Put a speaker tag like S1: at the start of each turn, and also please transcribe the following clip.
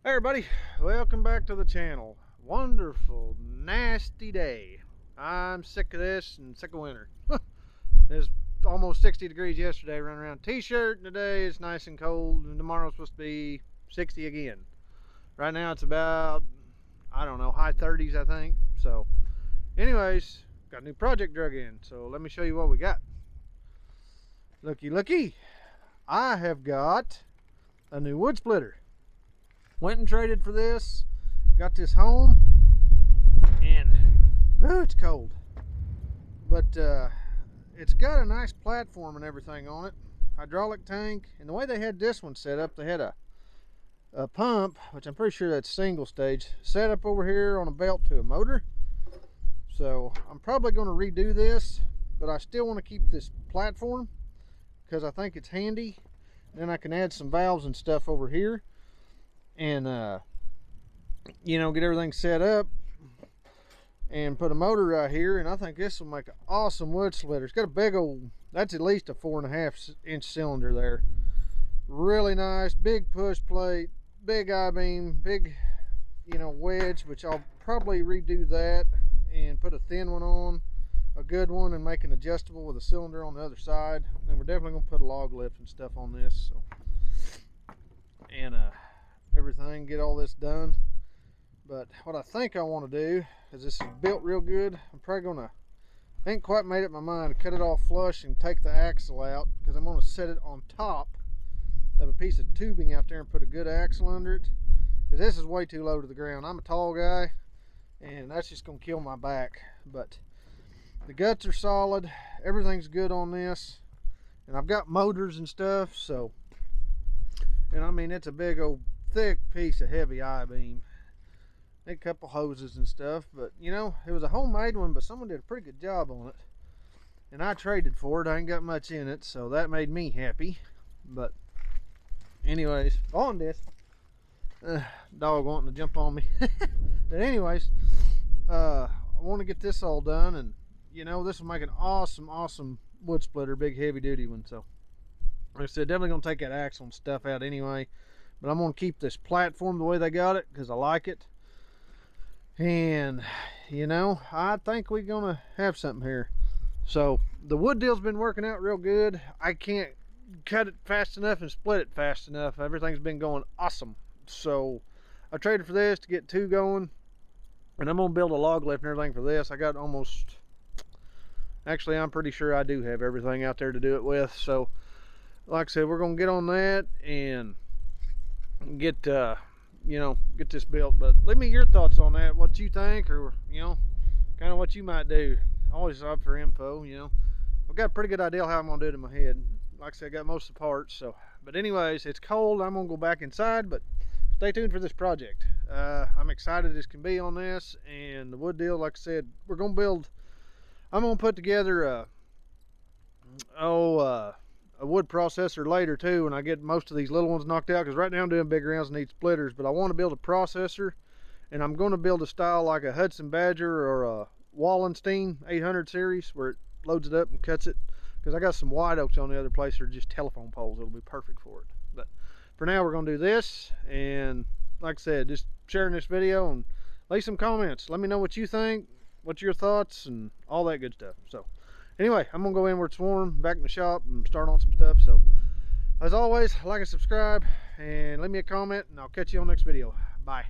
S1: Hey everybody, welcome back to the channel. Wonderful, nasty day. I'm sick of this and sick of winter. It was almost 60 degrees yesterday, running around t-shirt, and today it's nice and cold, and tomorrow's supposed to be 60 again. Right now it's about, I don't know, high 30s I think. So anyways, got a new project drug in, so let me show you what we got. Looky, I have got a new wood splitter. Went and traded for this, got this home, and oh, it's cold, but it's got a nice platform and everything on it, hydraulic tank, and the way they had this one set up, they had a pump, which I'm pretty sure that's single stage, set up over here on a belt to a motor. So I'm probably going to redo this, but I still want to keep this platform because I think it's handy. Then I can add some valves and stuff over here, and you know, get everything set up and put a motor right here. And I think this will make an awesome wood splitter. It's got a big old, that's at least a 4.5 inch cylinder there. Really nice, big push plate, big I-beam, big, you know, wedge, which I'll probably redo that and put a thin one on, a good one, and make an adjustable with a cylinder on the other side. And we're definitely gonna put a log lift and stuff on this. So, and everything, get all this done. But what I think I want to do is, this is built real good, I'm probably gonna, I ain't quite made up my mind to cut it off flush and take the axle out, because I'm gonna set it on top of a piece of tubing out there and put a good axle under it, because this is way too low to the ground. I'm a tall guy and that's just gonna kill my back. But the guts are solid, everything's good on this, and I've got motors and stuff. So, and I mean, it's a big old thick piece of heavy I-beam, a couple hoses and stuff. But you know, it was a homemade one, but someone did a pretty good job on it, and I traded for it. I ain't got much in it, so that made me happy. But anyways, on this dog wanting to jump on me. But anyways, I want to get this all done, and you know, this will make an awesome wood splitter, big heavy duty one. So like I said, definitely gonna take that axle and stuff out anyway, but I'm gonna keep this platform the way they got it because I like it. And you know, I think we're gonna have something here. So the wood deal's been working out real good. I can't cut it fast enough and split it fast enough. Everything's been going awesome. So I traded for this to get two going, and I'm gonna build a log lift and everything for this. I got almost, actually I'm pretty sure I do have everything out there to do it with. So like I said, we're gonna get on that and get you know, get this built. But leave me your thoughts on that, what you think, or you know, kind of what you might do. Always up for info. You know, I've got a pretty good idea how I'm gonna do it in my head. Like I said, I got most of the parts. So, but anyways, it's cold, I'm gonna go back inside, but stay tuned for this project. I'm excited as can be on this. And the wood deal, like I said, we're gonna build, I'm gonna put together a wood processor later too, when I get most of these little ones knocked out, because right now I'm doing big rounds and need splitters. But I want to build a processor, and I'm going to build a style like a Hudson Badger or a Wallenstein 800 series, where it loads it up and cuts it, because I got some white oaks on the other place that are just telephone poles. It'll be perfect for it. But for now, we're going to do this, and like I said, just sharing this video, and leave some comments. Let me know what you think, what's your thoughts, and all that good stuff. So anyway, I'm gonna go in where it's warm, back in the shop, and start on some stuff. So as always, like and subscribe, and leave me a comment, and I'll catch you on the next video. Bye.